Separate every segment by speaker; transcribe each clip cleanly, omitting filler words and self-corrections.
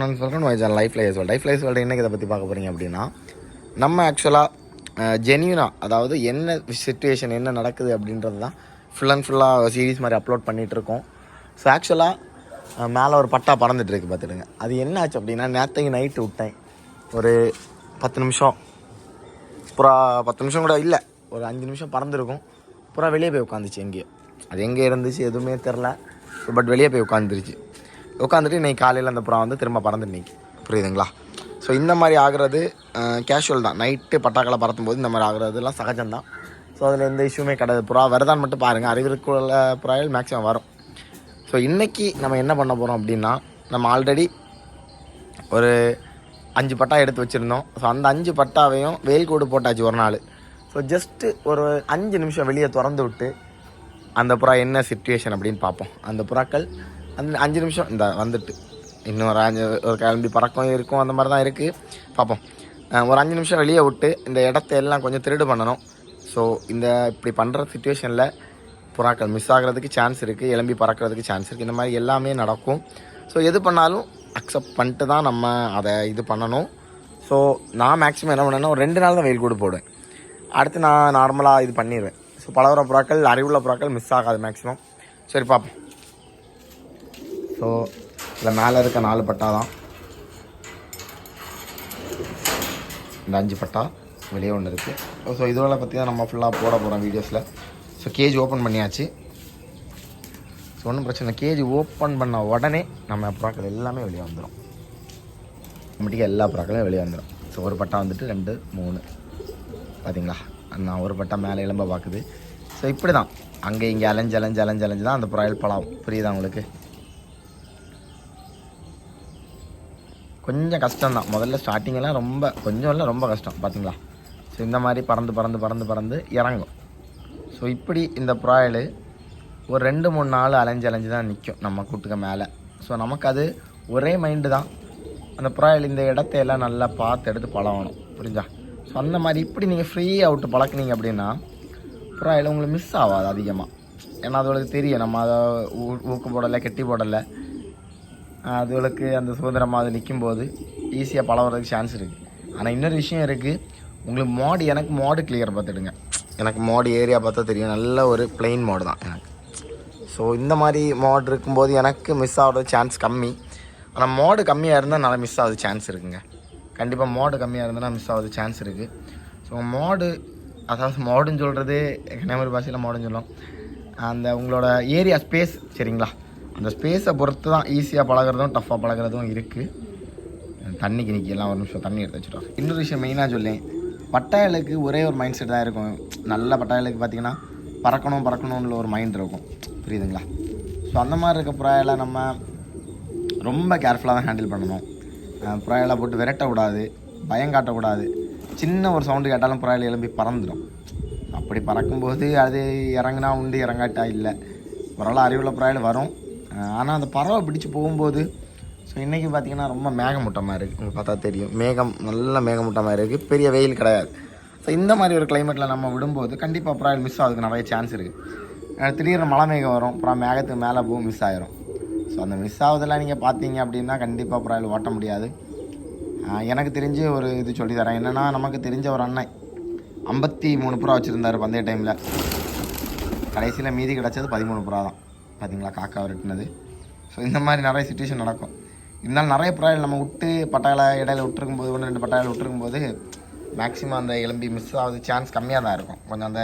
Speaker 1: நான் சொல்கிறேன் life life world இன்றைக்கி இதை பற்றி பார்க்க போகிறீங்க அப்படின்னா நம்ம ஆக்சுவலாக ஜென்யூனாக அதாவது என்ன சிச்சுவேஷன் என்ன நடக்குது அப்படின்றது தான் ஃபுல்லாக சீரீஸ் மாதிரி அப்லோட் பண்ணிகிட்ருக்கோம். ஸோ ஆக்சுவலாக மேலே ஒரு பட்டா பறந்துட்டுருக்கு பார்த்துடுங்க. அது என்ன ஆச்சு அப்படின்னா நேற்றைக்கு நைட்டு விட்டேன் ஒரு 10 நிமிஷம், புறா 10 நிமிஷம் கூட இல்லை, ஒரு 5 நிமிஷம் பறந்துருக்கும். புறா வெளியே போய் உட்காந்துச்சு எங்கேயோ, அது எங்கே இருந்துச்சு எதுவுமே தெரில. பட் வெளியே போய் உட்காந்துட்டு இன்றைக்கி காலையில் அந்த புறா வந்து திரும்ப பறந்து நிற்கி, புரியுதுங்களா? ஸோ இந்த மாதிரி ஆகிறது கேஷுவல் தான். நைட்டு பட்டாக்களை பறத்தும் போது இந்த மாதிரி ஆகுறதுலாம் சகஜம்தான். ஸோ அதில் எந்த இஷ்யூமே கிடையாது. புறா வருதான்னு மட்டும் பாருங்கள், அறிவிற்குள்ள புறாயில் மேக்ஸிமம் வரும். ஸோ இன்றைக்கி நம்ம என்ன பண்ண போகிறோம் அப்படின்னா, நம்ம ஆல்ரெடி ஒரு 5 பட்டா எடுத்து வச்சுருந்தோம். ஸோ அந்த 5 பட்டாவையும் வெயில் கூடு போட்டாச்சு ஒரு நாள். ஸோ ஜஸ்ட்டு ஒரு 5 நிமிஷம் வெளியே திறந்து விட்டு அந்த புறா என்ன சிச்சுவேஷன் அப்படின்னு பார்ப்போம். அந்த புறாக்கள் அந்த 5 நிமிஷம் இந்த வந்துட்டு இன்னொரு ஒரு கிளம்பி பறக்கம் இருக்கும், அந்த மாதிரி தான் இருக்குது. பார்ப்போம். ஒரு 5 நிமிஷம் வெளியே விட்டு இந்த இடத்த எல்லாம் கொஞ்சம் திருடு பண்ணணும். ஸோ இந்த இப்படி பண்ணுற சிச்சுவேஷனில் புறாக்கள் மிஸ் ஆகிறதுக்கு சான்ஸ் இருக்குது, எலும்பி பறக்கிறதுக்கு சான்ஸ் இருக்குது. இந்த மாதிரி எல்லாமே நடக்கும். ஸோ எது பண்ணாலும் அக்செப்ட் பண்ணிட்டு தான் நம்ம அதை இது பண்ணணும். ஸோ நான் மேக்ஸிமம் என்ன பண்ணேன்னா ஒரு 2 நாள் தான் வெயில் கூடு போடுவேன். அடுத்து நான் நார்மலாக இது பண்ணிடுவேன். ஸோ பலவர புறாக்கள் அறிவுள்ள புறாக்கள் மிஸ் ஆகாது மேக்ஸிமம். சரி பார்ப்போம். ஸோ இதில் மேலே இருக்க 4 பட்டா தான், இந்த 5 பட்டா வெளியே ஒன்று இருக்குது. ஸோ இதோட பற்றி தான் நம்ம ஃபுல்லாக போட போகிறோம் வீடியோஸில். ஸோ கேஜ் ஓப்பன் பண்ணியாச்சு. ஸோ ஒன்றும் பிரச்சனை, கேஜ் ஓப்பன் பண்ண உடனே நம்ம புறாக்கள் எல்லாமே வெளியே வந்துடும். ஆட்டோமேட்டிக்காக எல்லா புறாக்களும் வெளியே வந்துடும். ஸோ ஒரு பட்டா வந்துட்டு 2 3 பார்த்தீங்களா, நான் ஒரு பட்டா மேலே எலும்ப பார்க்குது. ஸோ இப்படி தான் அங்கே இங்கே அலைஞ்சு தான் அந்த புறாயில் பழம். புரியுதா உங்களுக்கு? கொஞ்சம் கஷ்டம்தான் முதல்ல, ஸ்டார்டிங்கெல்லாம் ரொம்ப கஷ்டம் பார்த்தீங்களா. ஸோ இந்த மாதிரி பறந்து இறங்கும். ஸோ இப்படி இந்த புறாயில் ஒரு 2-3 நாள் அலைஞ்சு தான் நிற்கும் நம்ம கூட்டுக்க மேலே. ஸோ நமக்கு அது ஒரே மைண்டு தான், அந்த புறாயில் இந்த இடத்தையெல்லாம் நல்லா பார்த்து எடுத்து பழகணும், புரிஞ்சா? ஸோ அந்த மாதிரி இப்படி நீங்கள் ஃப்ரீயாக விட்டு பழக்கினீங்க அப்படின்னா புறாயில் உங்களுக்கு மிஸ் ஆகாது அதிகமாக. ஏன்னா அதுகளுக்கு தெரியும் நம்ம அதை ஊக்கு போடலை கெட்டி போடலை, அதுகளுக்கு அந்த சுதந்திரமாக அது நிற்கும்போது ஈஸியாக பழகிறதுக்கு சான்ஸ் இருக்குது. ஆனால் இன்னொரு விஷயம் இருக்குது, உங்களுக்கு எனக்கு மாடு கிளியர் பார்த்துடுங்க. எனக்கு மாடு ஏரியா பார்த்தா தெரியும், நல்ல ஒரு பிளெயின் மாடு தான் எனக்கு. ஸோ இந்த மாதிரி மாடு இருக்கும்போது எனக்கு மிஸ் ஆகிறது சான்ஸ் கம்மி. ஆனால் மாடு கம்மியாக இருந்தால் நல்லா மிஸ் ஆகுது சான்ஸ் இருக்குங்க. கண்டிப்பாக மாடு கம்மியாக இருந்ததுன்னா மிஸ் ஆகுது சான்ஸ் இருக்குது. ஸோ மாடு, அதாவது மாடுன்னு சொல்கிறது கன்னியாகுமரி பாஷையில் மாடுன்னு சொல்லும், அந்த உங்களோட ஏரியா ஸ்பேஸ், சரிங்களா? அந்த ஸ்பேஸை பொறுத்து தான் ஈஸியாக பழகிறதும் டஃப்பாக பழகிறதும் இருக்குது. தண்ணிக்கு நிற்கலாம், ஒரு நிமிஷம் தண்ணி எடுத்து வச்சுட்டோம். இன்னொரு விஷயம் மெயினாக சொல்லேன், பட்டாயலுக்கு ஒரே ஒரு மைண்ட் செட் தான் இருக்கும். நல்ல பட்டாயலுக்கு பார்த்திங்கன்னா பறக்கணும்னு ஒரு மைண்ட் இருக்கும், புரியுதுங்களா? ஸோ அந்த மாதிரி இருக்க புறாயலை நம்ம ரொம்ப கேர்ஃபுல்லாக தான் ஹேண்டில் பண்ணணும். புறாயலை போட்டு விரட்டக்கூடாது, பயம் காட்டக்கூடாது. சின்ன ஒரு சவுண்டு கேட்டாலும் புறாயில் எழும்பி பறந்துடும். அப்படி பறக்கும்போது அது இறங்குனா உண்டு, இறங்காட்டா இல்லை. ஓரளவு அறிவுள்ள புறாயில் வரும். ஆனால் அந்த பறவை பிடிச்சி போகும்போது, ஸோ இன்றைக்கி பார்த்திங்கன்னா ரொம்ப மேகமூட்டமாக இருக்குது. உங்களுக்கு பார்த்தா தெரியும், நல்ல மேகமூட்டமாக இருக்குது, பெரிய வெயில் கிடையாது. ஸோ இந்த மாதிரி ஒரு கிளைமேட்டில் நம்ம விடும்போது கண்டிப்பாக புறாயில் மிஸ் ஆகுதுக்கு நிறைய சான்ஸ் இருக்குது. திடீர்னு மழை மேகம் வரும், அப்புறம் மேகத்துக்கு மேலே போகும், மிஸ் ஆகிரும். ஸோ அந்த மிஸ் ஆகுதெல்லாம் நீங்கள் பார்த்தீங்க அப்படின்னா கண்டிப்பாக புறாயில் ஓட்ட முடியாது. எனக்கு தெரிஞ்சு ஒரு இது சொல்லி தரேன். என்னென்னா, நமக்கு தெரிஞ்ச ஒரு அண்ணன் 53 புறா வச்சுருந்தார் பந்தய டைமில். கடைசியில் மீதி கிடச்சது 13 புறா தான். பார்த்தீங்களா, காக்கா விரட்டினது. ஸோ இந்த மாதிரி நிறைய சிச்சுவேஷன் நடக்கும். இருந்தாலும் நிறைய புறாயில் நம்ம விட்டு பட்டாயில் இடையில விட்டுருக்கும்போது 1-2 பட்டாயில் விட்டுருக்கும்போது மேக்ஸிமம் அந்த எலும்பி மிஸ் ஆகுது சான்ஸ் கம்மியாக தான் இருக்கும். கொஞ்சம் அந்த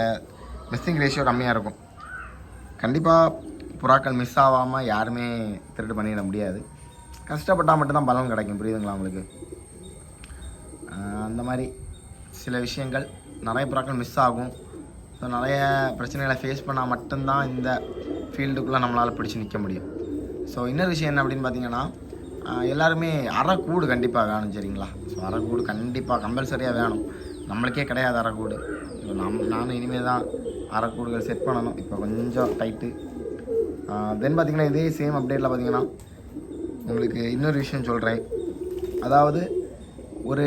Speaker 1: மிஸ்ஸிங் ரேஷியோ கம்மியாக இருக்கும். கண்டிப்பாக புறாக்கள் மிஸ் ஆகாமல் யாருமே திருட்டு பண்ணிட முடியாது. கஷ்டப்பட்டால் மட்டும்தான் பலன் கிடைக்கும், புரியுதுங்களா உங்களுக்கு? அந்த மாதிரி சில விஷயங்கள், நிறைய புறாக்கள் மிஸ் ஆகும். ஸோ நிறைய பிரச்சனைகளை ஃபேஸ் பண்ணால் மட்டும்தான் இந்த ஃபீல்டுக்குள்ளே நம்மளால் பிடிச்சி நிற்க முடியும். ஸோ இன்னொரு விஷயம் என்ன அப்படின்னு பார்த்தீங்கன்னா, எல்லாருமே அரைக்கூடு கண்டிப்பாக வேணும், சரிங்களா? ஸோ அரைக்கூடு கண்டிப்பாக கம்பல்சரியாக வேணும். நம்மளுக்கே கிடையாது அரைக்கூடு. ஸோ நானும் இனிமேல் தான் அரைக்கூடுகள் செட் பண்ணணும். இப்போ கொஞ்சம் டைட்டு. தென் பார்த்திங்கன்னா இதே சேம் அப்டேட்டில் பார்த்திங்கன்னா உங்களுக்கு இன்னொரு விஷயம் சொல்கிறேன். அதாவது ஒரு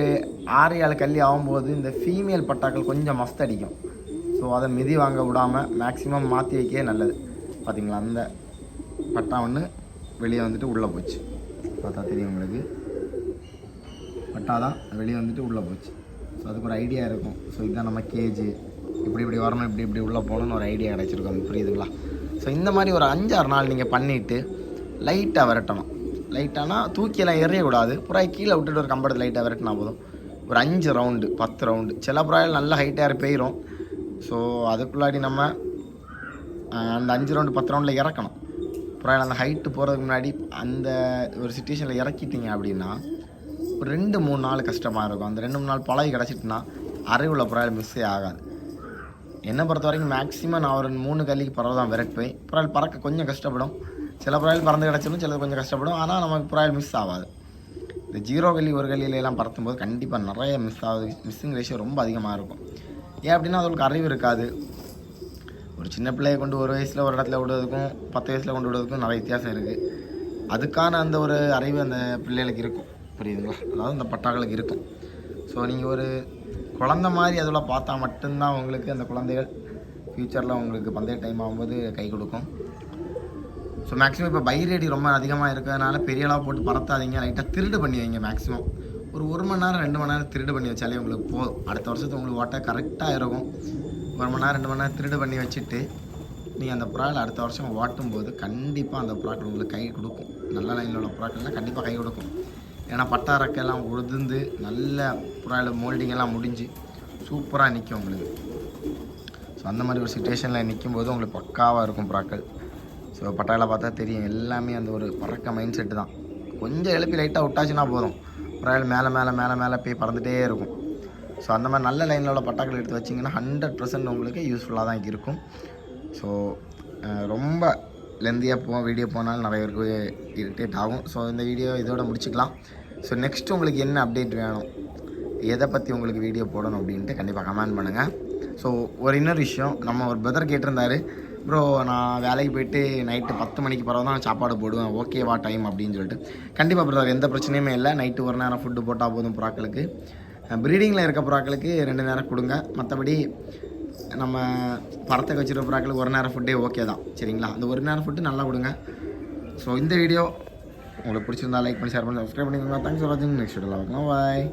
Speaker 1: 6-7 கல்லி ஆகும்போது இந்த ஃபீமேல் பட்டாக்கள் கொஞ்சம் மஸ்த் அடிக்கும். ஸோ அதை மிதி வாங்க விடாமல் மேக்ஸிமம் மாற்றி வைக்கவே நல்லது. பார்த்திங்களா, அந்த பட்டா ஒன்று வெளியே வந்துட்டு உள்ளே போச்சு, பார்த்தா தெரியும் உங்களுக்கு. பட்டாதான் வெளியே வந்துட்டு உள்ளே போச்சு. ஸோ அதுக்கு ஒரு ஐடியா இருக்கும். ஸோ இதுதான் நம்ம கேஜு, இப்படி வரணும், இப்படி உள்ளே போகணுன்னு ஒரு ஐடியா கிடச்சிருக்கும். அது புரியுதுங்களா? ஸோ இந்த மாதிரி ஒரு 5-6 நாள் நீங்கள் பண்ணிவிட்டு லைட்டாக விரட்டணும். லைட்டானா தூக்கியெல்லாம் எறியக்கூடாது. புறா கீழே விட்டுட்டு ஒரு கம்பெடுத்து லைட்டாக விரட்டினா போதும். ஒரு 5 ரவுண்டு 10 ரவுண்டு. சில புறாயில் நல்ல ஹைட்டாக போயிடும். ஸோ அதுக்குள்ளாடி நம்ம அந்த 5 ரவுண்டு 10 ரவுண்டில் இறக்கணும். புறாயில் அந்த ஹைட்டு போகிறதுக்கு முன்னாடி அந்த ஒரு சிச்சுவேஷனில் இறக்கிட்டீங்க அப்படின்னா ஒரு 2-3 நாள் கஷ்டமாக இருக்கும். அந்த 2-3 நாள் பழகி கிடச்சிட்டுனா அறிவுள்ள புறாயில் மிஸ்ஸே ஆகாது. என்னை பொறுத்த வரைக்கும் மேக்ஸிமம் நான் ஒரு 3 கல்லிக்கு பறவை தான் விரட்டுவேன். புறாயில் பறக்க கொஞ்சம் கஷ்டப்படும். சில புறாயில் பறந்து கிடச்சிடும், சிலது கொஞ்சம் கஷ்டப்படும். ஆனால் நமக்கு புறாயில் மிஸ் ஆகாது. இந்த 0 கல்லி 1 கல்லியிலலாம் பறத்தும் போது கண்டிப்பாக நிறைய மிஸ் ஆகுது. மிஸ்ஸிங் ரேஷியோ ரொம்ப அதிகமாக இருக்கும். ஏன் அப்படின்னா அதுக்கு அறிவு இருக்காது. ஒரு சின்ன பிள்ளையை கொண்டு 1 வயசில் ஒரு இடத்துல விடுவதுக்கும் 10 வயசில் கொண்டு விடுவதுக்கும் நிறைய வித்தியாசம் இருக்குது. அதுக்கான அந்த ஒரு அறிவு அந்த பிள்ளைகளுக்கு இருக்கும். புரியுதுங்களா? அதாவது அந்த பட்டாக்களுக்கு இருக்கும். ஸோ நீங்கள் ஒரு குழந்த மாதிரி அதில் பார்த்தா மட்டும்தான் உங்களுக்கு அந்த குழந்தைகள் ஃப்யூச்சரில் உங்களுக்கு பந்தய டைம் ஆகும்போது கை கொடுக்கும். ஸோ மேக்ஸிமம் இப்போ பைரேடி ரொம்ப அதிகமாக இருக்கிறதுனால பெரிய அளவு போட்டு பறத்தாதீங்க. லைட்டாக திருடு பண்ணி வைங்க. மேக்ஸிமம் ஒரு 1 மணி நேரம் 2 மணி நேரம் திருடு பண்ணி வச்சாலே உங்களுக்கு போதும். அடுத்த வருஷத்துக்கு உங்களுக்கு ஓட்ட கரெக்டாக இருக்கும். 1 மணி நேரம் 2 மணி நேரம் திருடு பண்ணி வச்சுட்டு நீங்கள் அந்த புறாவில் அடுத்த வருஷம் ஓட்டும் போது கண்டிப்பாக அந்த புறாக்கள் உங்களுக்கு கை கொடுக்கும். நல்ல லைனில் உள்ள புறாக்கள்லாம் கண்டிப்பாக கை கொடுக்கும். ஏன்னா பட்டாரக்கெல்லாம் உதிர்ந்து நல்ல புறாவில் மோல்டிங்கெல்லாம் முடிஞ்சு சூப்பராக நிற்கும் உங்களுக்கு. ஸோ அந்த மாதிரி ஒரு சுச்சுவேஷனில் நிற்கும் போது உங்களுக்கு பக்காவாக இருக்கும் புறாக்கள். ஸோ பட்டாவில் பார்த்தா தெரியும், எல்லாமே அந்த ஒரு பறக்க மைண்ட் செட்டு தான். கொஞ்சம் எழுப்பி லைட்டாக விட்டாச்சுன்னா போதும், புறாவில் மேலே மேலே மேலே மேலே போய் பறந்துகிட்டே இருக்கும். ஸோ அந்த மாதிரி நல்ல லைனில் உள்ள பட்டாக்கள் எடுத்து வச்சிங்கன்னா 100% உங்களுக்கு யூஸ்ஃபுல்லாக தான் இருக்கும். ஸோ ரொம்ப லெந்தியாக வீடியோ போனாலும் நிறைய பேருக்கு இரிட்டேட் ஆகும். ஸோ இந்த வீடியோ இதோட முடிச்சுக்கலாம். ஸோ நெக்ஸ்ட்டு உங்களுக்கு என்ன அப்டேட் வேணும், எதை பற்றி உங்களுக்கு வீடியோ போடணும் அப்படின்ட்டு கண்டிப்பாக கமெண்ட் பண்ணுங்கள். ஸோ இன்னொரு விஷயம், நம்ம ஒரு பிரதர் கேட்டிருந்தாரு, ப்ரோ நான் வேலைக்கு போயிட்டு நைட்டு 10 மணிக்கு பிறகு தான் சாப்பாடு போடுவேன், ஓகேவா டைம் அப்படின்னு சொல்லிட்டு. கண்டிப்பாக பிரதர், எந்த பிரச்சனையுமே இல்லை. நைட்டு 1 நேரம் ஃபுட்டு போட்டால் போதும். புறாக்களுக்கு ப்ரீடிங்கில் இருக்க புறாக்களுக்கு 2 நேரம் கொடுங்க. மற்றபடி நம்ம பறத்துக்கு வச்சுருக்க புறாக்களுக்கு 1 நேரம் ஃபுட்டே ஓகே தான். சரிங்களா? அந்த 1 நேரம் ஃபுட்டு நல்லா கொடுங்க. ஸோ இந்த வீடியோ உங்களுக்கு பிடிச்சிருந்தா லைக் பண்ணி ஷேர் பண்ணி சப்ஸ்கிரைப் பண்ணிக்கோங்க. தேங்க்ஸ் ஃபார் வாட்சிங். நெக்ஸ்ட் வீடியோவில் பார்க்கலாம். பாய்.